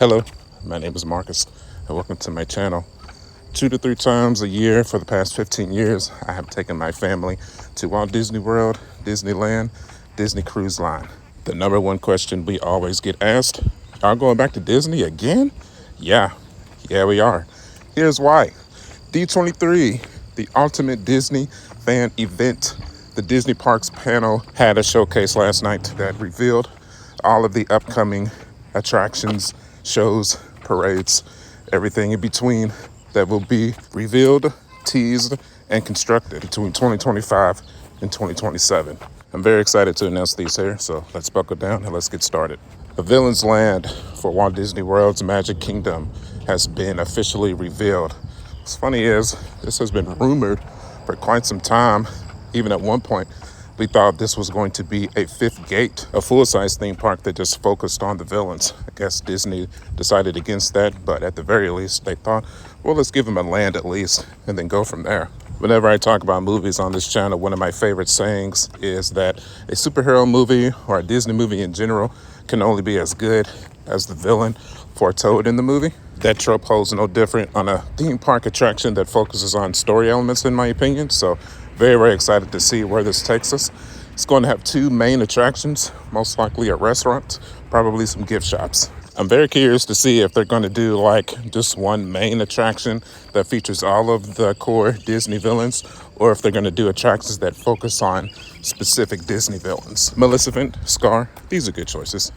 Hello, my name is Marcus, and welcome to my channel. 2 to 3 times a year for the past 15 years, I have taken my family to Walt Disney World, Disneyland, Disney Cruise Line. The number one question we always get asked, are going back to Disney again? Yeah, we are. Here's why. D23, the ultimate Disney fan event. The Disney Parks panel had a showcase last night that revealed all of the upcoming attractions, shows, parades, everything in between that will be revealed, teased, and constructed between 2025 and 2027. I'm very excited to announce these here, so let's buckle down and let's get started. The Villans land for Walt Disney World's Magic Kingdom has been officially revealed. What's funny is this has been rumored for quite some time. Even at one point, we thought this was going to be a fifth gate, a full-size theme park that just focused on the villains. I guess Disney decided against that, but at the very least, they thought, well, let's give them a land at least, and then go from there. Whenever I talk about movies on this channel, one of my favorite sayings is that a superhero movie or a Disney movie in general can only be as good as the villain foretold in the movie. That trope holds no different on a theme park attraction that focuses on story elements, in my opinion. So very, very excited to see where this takes us. It's going to have two main attractions, most likely a restaurant, probably some gift shops. I'm very curious to see if they're going to do like just one main attraction that features all of the core Disney villains, or if they're going to do attractions that focus on specific Disney villains. Maleficent, Scar, these are good choices.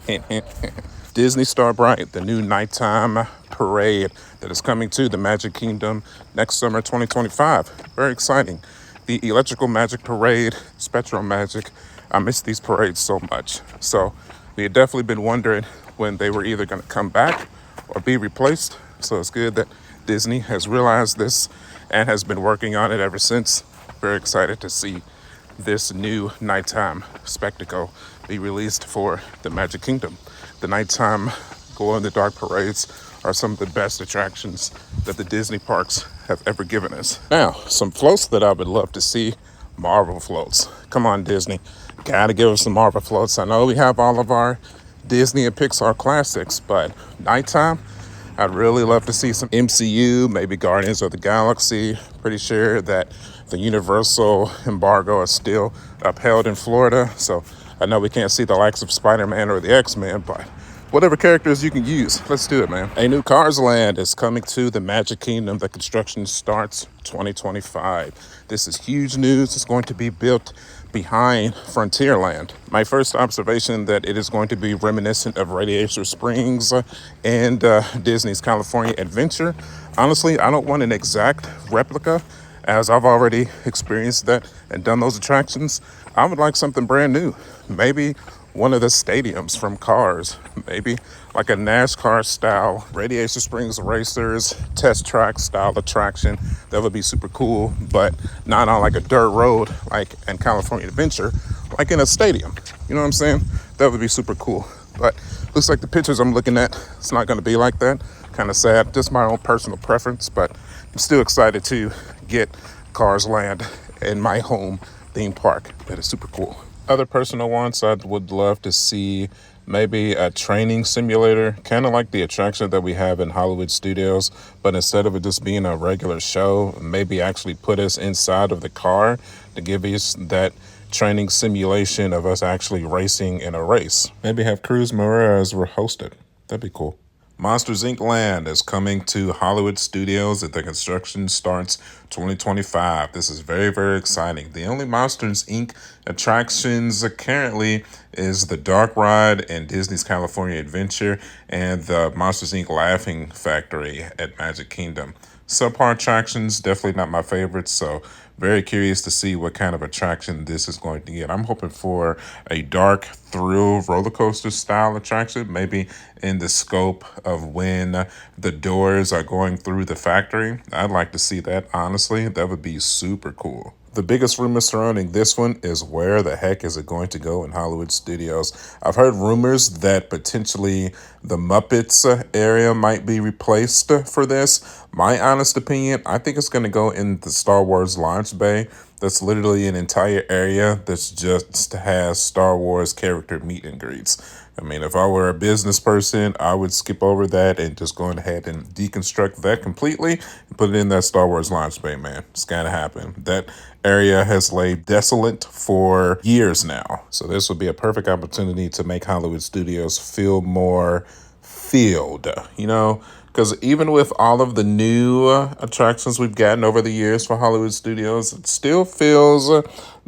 Disney Star Bright, the new nighttime parade that is coming to the Magic Kingdom next summer, 2025. Very exciting. The Electrical Magic Parade, Spectral Magic. I miss these parades so much. So we had definitely been wondering when they were either going to come back or be replaced. So it's good that Disney has realized this and has been working on it ever since. Very excited to see this new nighttime spectacle be released for the Magic Kingdom. The nighttime glow-in-the-dark parades are some of the best attractions that the Disney parks have ever given us. Now, some floats that I would love to see, Marvel floats. Come on, Disney. Gotta give us some Marvel floats. I know we have all of our Disney and Pixar classics, but nighttime, I'd really love to see some MCU, maybe Guardians of the Galaxy. Pretty sure that the Universal embargo is still upheld in Florida, so I know we can't see the likes of Spider-Man or the X-Men, but whatever characters you can use, let's do it, man. A new Cars Land is coming to the Magic Kingdom. The construction starts 2025. This is huge news. It's going to be built behind Frontierland. My first observation that it is going to be reminiscent of Radiator Springs and Disney's California Adventure. Honestly, I don't want an exact replica, as I've already experienced that and done those attractions. I would like something brand new. Maybe one of the stadiums from Cars, maybe like a NASCAR style Radiator Springs Racers test track style attraction. That would be super cool, but not on like a dirt road like in California Adventure, like in a stadium. You know what I'm saying? That would be super cool. But looks like the pictures I'm looking at, it's not going to be like that. Kind of sad, just my own personal preference, but I'm still excited to get Cars Land in my home theme park. That is super cool. Other personal wants, I would love to see maybe a training simulator, kind of like the attraction that we have in Hollywood Studios, but instead of it just being a regular show, maybe actually put us inside of the car to give us that training simulation of us actually racing in a race. Maybe have Cruz Moraes host it. That'd be cool. Monsters Inc. Land is coming to Hollywood Studios and the construction starts 2025. This is very, very exciting. The only Monsters Inc. attractions currently is the Dark Ride and Disney's California Adventure and the Monsters Inc. Laughing Factory at Magic Kingdom. Subpar attractions, definitely not my favorites, so very curious to see what kind of attraction this is going to get. I'm hoping for a dark thrill roller coaster style attraction, maybe in the scope of when the doors are going through the factory. I'd like to see that, honestly. That would be super cool. The biggest rumor surrounding this one is where the heck is it going to go in Hollywood Studios? I've heard rumors that potentially the Muppets area might be replaced for this. My honest opinion, I think it's going to go in the Star Wars launch bay. That's literally an entire area that's just has Star Wars character meet and greets. I mean, if I were a business person, I would skip over that and just go ahead and deconstruct that completely and put it in that Star Wars launch bay, man. It's gotta happen. That area has laid desolate for years now. So this would be a perfect opportunity to make Hollywood studios feel more field, because even with all of the new attractions we've gotten over the years for Hollywood studios, it still feels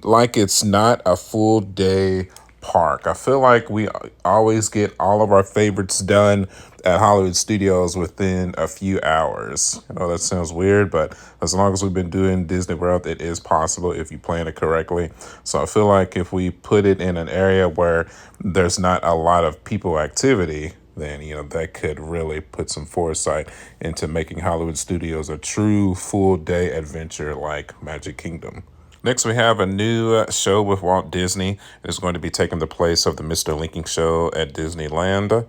like it's not a full day park. I feel like we always get all of our favorites done at Hollywood studios within a few hours. I know that sounds weird, but as long as we've been doing Disney World, it is possible if you plan it correctly. So I feel like if we put it in an area where there's not a lot of people activity, then that could really put some foresight into making Hollywood studios a true full day adventure like Magic Kingdom. Next, we have a new show with Walt Disney. It's going to be taking the place of the Mr. Lincoln show at Disneyland.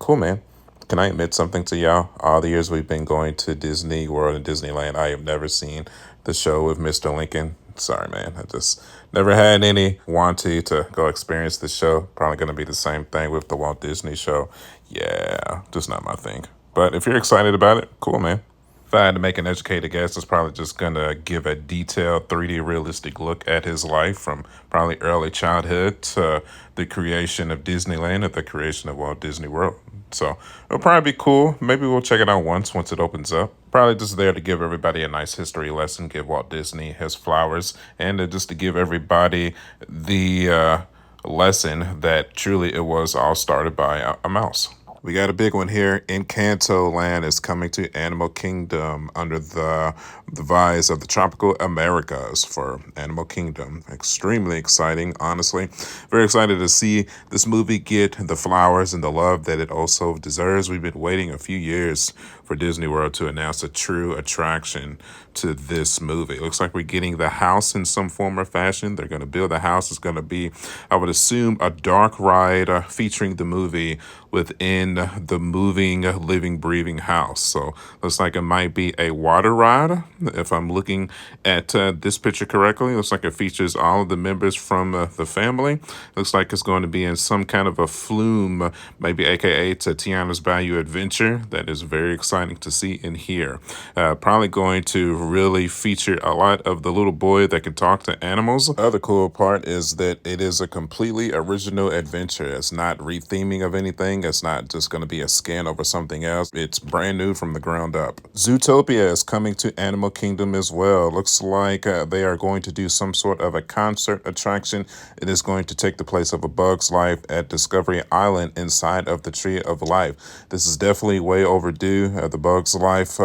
Cool, man. Can I admit something to y'all? All the years we've been going to Disney World and Disneyland, I have never seen the show with Mr. Lincoln. Sorry, man. I just never had any wanting to go experience the show. Probably going to be the same thing with the Walt Disney show. Yeah, just not my thing. But if you're excited about it, cool, man. If I had to make an educated guess, it's probably just going to give a detailed 3D realistic look at his life from probably early childhood to the creation of Disneyland and the creation of Walt Disney World. So it'll probably be cool. Maybe we'll check it out once it opens up. Probably just there to give everybody a nice history lesson, give Walt Disney his flowers, and just to give everybody the lesson that truly it was all started by a mouse. We got a big one here. Encanto Land is coming to Animal Kingdom under the device of the Tropical Americas for Animal Kingdom. Extremely exciting, honestly. Very excited to see this movie get the flowers and the love that it also deserves. We've been waiting a few years for Disney World to announce a true attraction to this movie. It looks like we're getting the house in some form or fashion. They're going to build the house. It's going to be, I would assume, a dark ride featuring the movie within the moving, living, breathing house. So looks like it might be a water ride. If I'm looking at this picture correctly, looks like it features all of the members from the family. Looks like it's going to be in some kind of a flume, maybe AKA Tatiana's Bayou Adventure. That is very exciting to see and hear. Probably going to really feature a lot of the little boy that can talk to animals. The other cool part is that it is a completely original adventure. It's not retheming of anything. It's not just going to be a skin over something else. It's brand new from the ground up. Zootopia is coming to Animal Kingdom as well. Looks like they are going to do some sort of a concert attraction. It is going to take the place of A Bug's Life at Discovery Island inside of the Tree of Life. This is definitely way overdue. The Bug's Life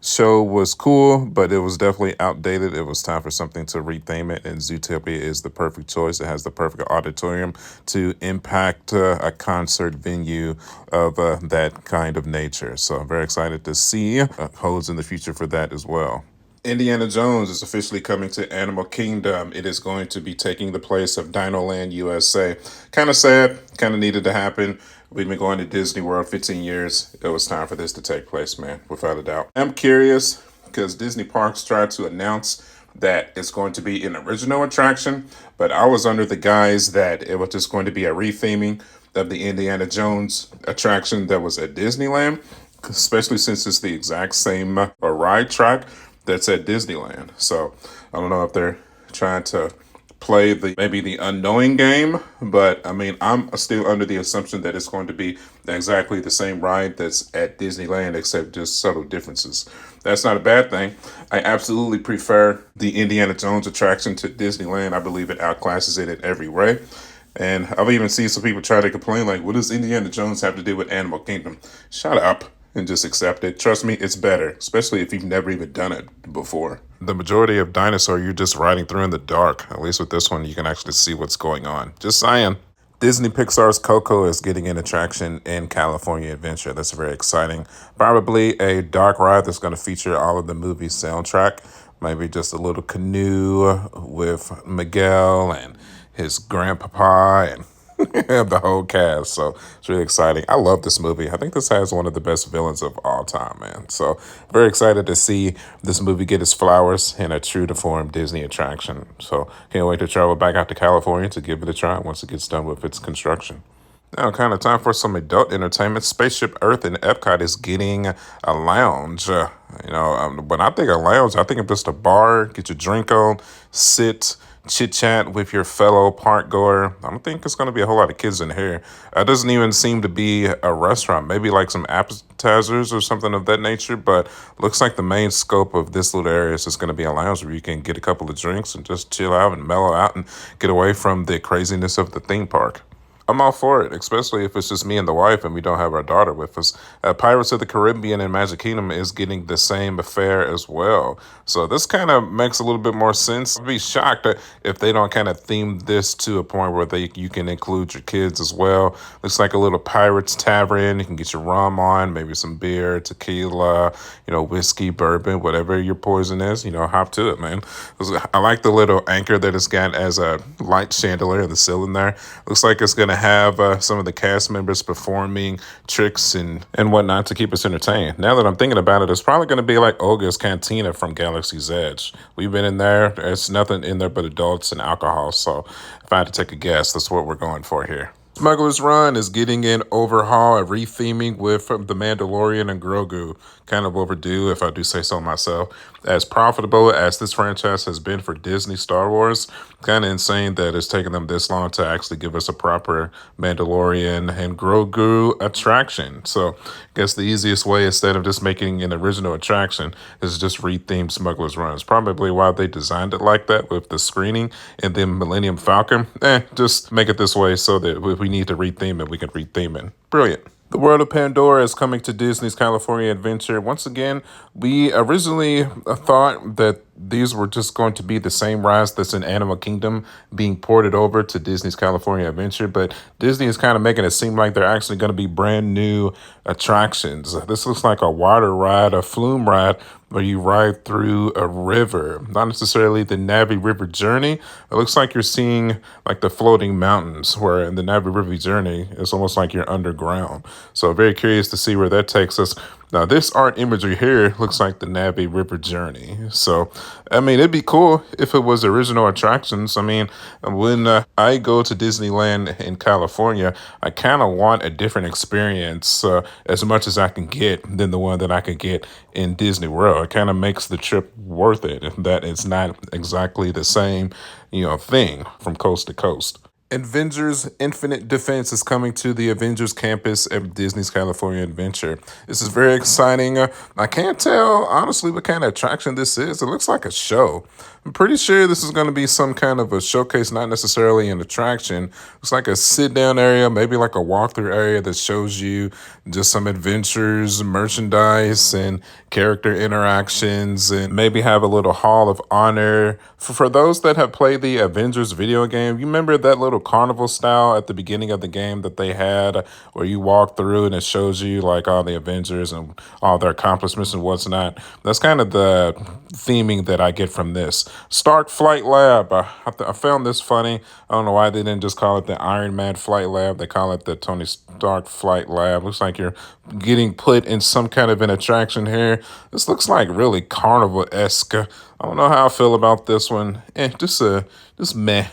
show was cool, but it was definitely outdated. It was time for something to retheme it, and Zootopia is the perfect choice. It has the perfect auditorium to impact a concert venue of that kind of nature. So I'm very excited to see holds in the future for that as well. Indiana Jones is officially coming to Animal Kingdom. It is going to be taking the place of Dino Land USA. Kind of sad, kind of needed to happen. We've been going to Disney World 15 years. It was time for this to take place, man, without a doubt. I'm curious because Disney Parks tried to announce that it's going to be an original attraction, but I was under the guise that it was just going to be a retheming of the Indiana Jones attraction that was at Disneyland, especially since it's the exact same ride track that's at Disneyland. So I don't know if they're trying to play maybe the unknowing game, but I mean, I'm still under the assumption that it's going to be exactly the same ride that's at Disneyland, except just subtle differences. That's not a bad thing. I absolutely prefer the Indiana Jones attraction to Disneyland. I believe it outclasses it in every way. And I've even seen some people try to complain, like, what does Indiana Jones have to do with Animal Kingdom? Shut up and just accept it. Trust me, it's better, especially if you've never even done it before. The majority of Dinosaur, you're just riding through in the dark. At least with this one, you can actually see what's going on. Just saying. Disney Pixar's Coco is getting an attraction in California Adventure. That's very exciting. Probably a dark ride that's going to feature all of the movie soundtrack. Maybe just a little canoe with Miguel and his grandpapa and the whole cast. So it's really exciting. I love this movie. I think this has one of the best villains of all time, man. So very excited to see this movie get its flowers in a true to form Disney attraction. So can't wait to travel back out to California to give it a try once it gets done with its construction. Now, kind of time for some adult entertainment. Spaceship Earth in Epcot is getting a lounge. When I think of lounge, I think of just a bar, get your drink on, sit, chit chat with your fellow park goer. I don't think it's going to be a whole lot of kids in here. It doesn't even seem to be a restaurant, maybe like some appetizers or something of that nature. But looks like the main scope of this little area is just going to be a lounge where you can get a couple of drinks and just chill out and mellow out and get away from the craziness of the theme park. I'm all for it, especially if it's just me and the wife and we don't have our daughter with us. Pirates of the Caribbean and Magic Kingdom is getting the same affair as well. So this kind of makes a little bit more sense. I'd be shocked if they don't kind of theme this to a point where you can include your kids as well. Looks like a little Pirates Tavern. You can get your rum on, maybe some beer, tequila, whiskey, bourbon, whatever your poison is, hop to it, man. I like the little anchor that it's got as a light chandelier in the ceiling there. Looks like it's going to have some of the cast members performing tricks and whatnot to keep us entertained. Now that I'm thinking about it, it's probably going to be like Olga's Cantina from Galaxy's Edge. We've been in there. There's nothing in there but adults and alcohol. So if I had to take a guess, that's what we're going for here. Smugglers Run is getting an overhaul, a retheming with The Mandalorian and Grogu. Kind of overdue, if I do say so myself. As profitable as this franchise has been for Disney Star Wars, kind of insane that it's taken them this long to actually give us a proper Mandalorian and Grogu attraction. So I guess the easiest way, instead of just making an original attraction, is just retheme Smugglers Run. It's probably why they designed it like that with the screening and then Millennium Falcon. Just make it this way so that if we need to retheme it, we can retheme it. Brilliant. The World of Pandora is coming to Disney's California Adventure. Once again, we originally thought that these were just going to be the same rides that's in Animal Kingdom being ported over to Disney's California Adventure, but Disney is kind of making it seem like they're actually going to be brand new attractions. This looks like a water ride, a flume ride, where you ride through a river, not necessarily the Navi River Journey. It looks like you're seeing like the floating mountains, where in the Navi River Journey, it's almost like you're underground. So very curious to see where that takes us. Now, this art imagery here looks like the Navi River Journey. So, it'd be cool if it was original attractions. When I go to Disneyland in California, I kind of want a different experience as much as I can get than the one that I could get in Disney World. It kind of makes the trip worth it, that it's not exactly the same, thing from coast to coast. Avengers Infinite Defense is coming to the Avengers campus at Disney's California Adventure. This is very exciting. I can't tell, honestly, what kind of attraction this is. It looks like a show. I'm pretty sure this is going to be some kind of a showcase, not necessarily an attraction. It's like a sit-down area, maybe like a walkthrough area that shows you just some adventures, merchandise, and character interactions, and maybe have a little Hall of Honor. For those that have played the Avengers video game, you remember that little carnival style at the beginning of the game that they had where you walk through and it shows you like all the Avengers and all their accomplishments and what's not? That's kind of the theming that I get from this. Stark Flight Lab. I found this funny. I don't know why they didn't just call it the Iron Man Flight Lab. They call it the Tony Stark Flight Lab. Looks like you're getting put in some kind of an attraction here. This looks like really carnival-esque. I don't know how I feel about this one. Just meh.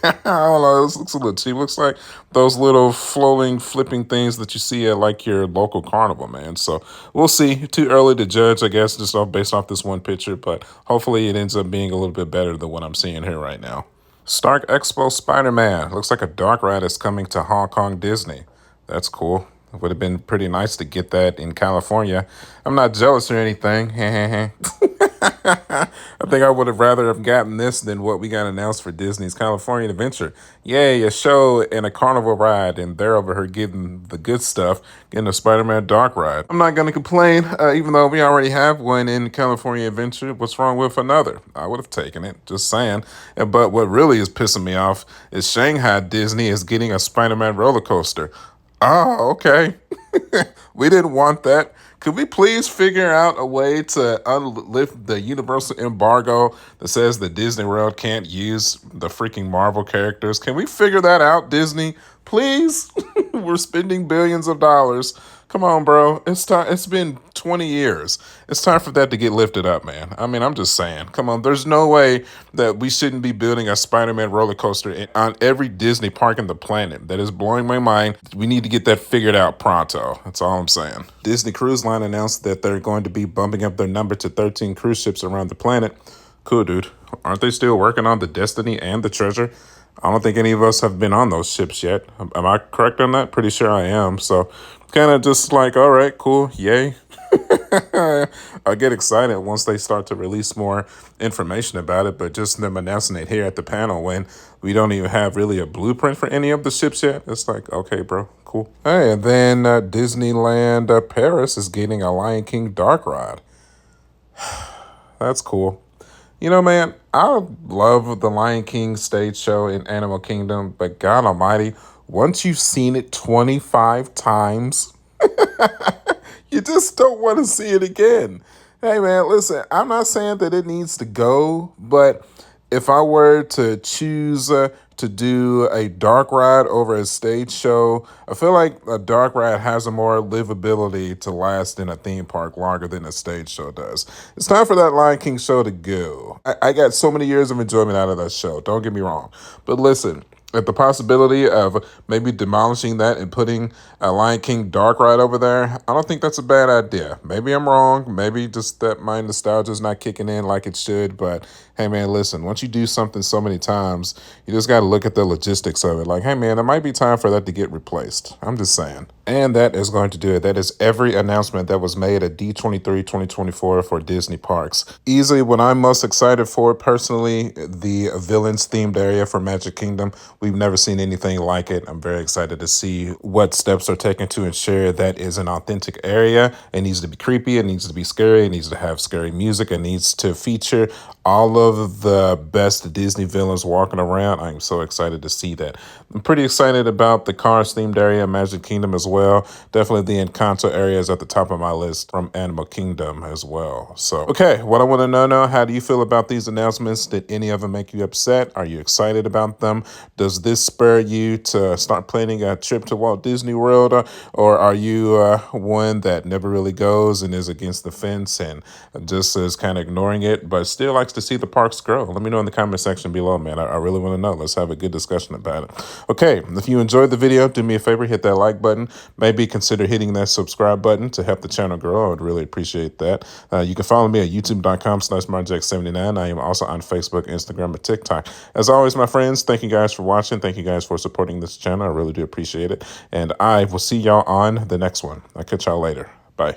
I don't know. This looks a little cheap. Looks like those little floating, flipping things that you see at like your local carnival, man. So we'll see. Too early to judge, I guess, just based off this one picture. But hopefully it ends up being a little bit better than what I'm seeing here right now. Stark Expo Spider-Man. Looks like a dark ride is coming to Hong Kong Disney. That's cool. It would have been pretty nice to get that in California. I'm not jealous or anything. I think I would have rather have gotten this than what we got announced for Disney's California Adventure. Yay, a show and a carnival ride, and they're over here getting the good stuff, getting a Spider-Man dark ride. I'm not going to complain, even though we already have one in California Adventure. What's wrong with another? I would have taken it, just saying. But what really is pissing me off is Shanghai Disney is getting a Spider-Man roller coaster. Oh, okay. We didn't want that. Could we please figure out a way to lift the universal embargo that says that Disney World can't use the freaking Marvel characters? Can we figure that out, Disney? Please? We're spending billions of dollars. Come on, bro. It's time. It's been 20 years. It's time for that to get lifted up, man. I mean, I'm just saying. Come on. There's no way that we shouldn't be building a Spider-Man roller coaster on every Disney park on the planet. That is blowing my mind. We need to get that figured out pronto. That's all I'm saying. Disney Cruise Line announced that they're going to be bumping up their number to 13 cruise ships around the planet. Cool, dude. Aren't they still working on the Destiny and the Treasure? I don't think any of us have been on those ships yet. Am I correct on that? Pretty sure I am. So kind of just like, all right, cool, yay. I get excited once they start to release more information about it, but just them announcing it here at the panel when we don't even have really a blueprint for any of the ships yet. It's like, okay, bro, cool. Hey, and then Disneyland Paris is getting a Lion King dark ride. That's cool. You know, man, I love the Lion King stage show in Animal Kingdom, but God Almighty, once you've seen it 25 times, you just don't want to see it again. Hey, man, listen, I'm not saying that it needs to go, but if I were to choose to do a dark ride over a stage show, I feel like a dark ride has a more livability to last in a theme park longer than a stage show does. It's time for that Lion King show to go. I got so many years of enjoyment out of that show. Don't get me wrong. But listen, at the possibility of maybe demolishing that and putting a Lion King dark ride over there, I don't think that's a bad idea. Maybe I'm wrong. Maybe just that my nostalgia is not kicking in like it should. But hey, man, listen, once you do something so many times, you just got to look at the logistics of it. Like, hey, man, it might be time for that to get replaced. I'm just saying. And that is going to do it. That is every announcement that was made at D23 2024 for Disney parks. Easily what I'm most excited for personally, the Villans themed area for Magic Kingdom. We've never seen anything like it. I'm very excited to see what steps are taken to ensure that is an authentic area. It needs to be creepy. It needs to be scary. It needs to have scary music. It needs to feature all of the best Disney villains walking around. I'm so excited to see that. I'm pretty excited about the Cars themed area, Magic Kingdom as well. Definitely the Encanto area is at the top of my list from Animal Kingdom as well. So, okay, what I want to know now, how do you feel about these announcements? Did any of them make you upset? Are you excited about them? Does this spur you to start planning a trip to Walt Disney World? Or are you one that never really goes and is against the fence and just is kind of ignoring it, but still likes to see the parks grow? Let me know in the comment section below, man. I really want to know. Let's have a good discussion about it. Okay, if you enjoyed the video, do me a favor, hit that like button. Maybe consider hitting that subscribe button to help the channel grow. I would really appreciate that. You can follow me at youtube.com/marjack79. I am also on Facebook, Instagram, and TikTok. As always, my friends, thank you guys for watching. Thank you guys for supporting this channel. I really do appreciate it. And I will see y'all on the next one. I'll catch y'all later. Bye.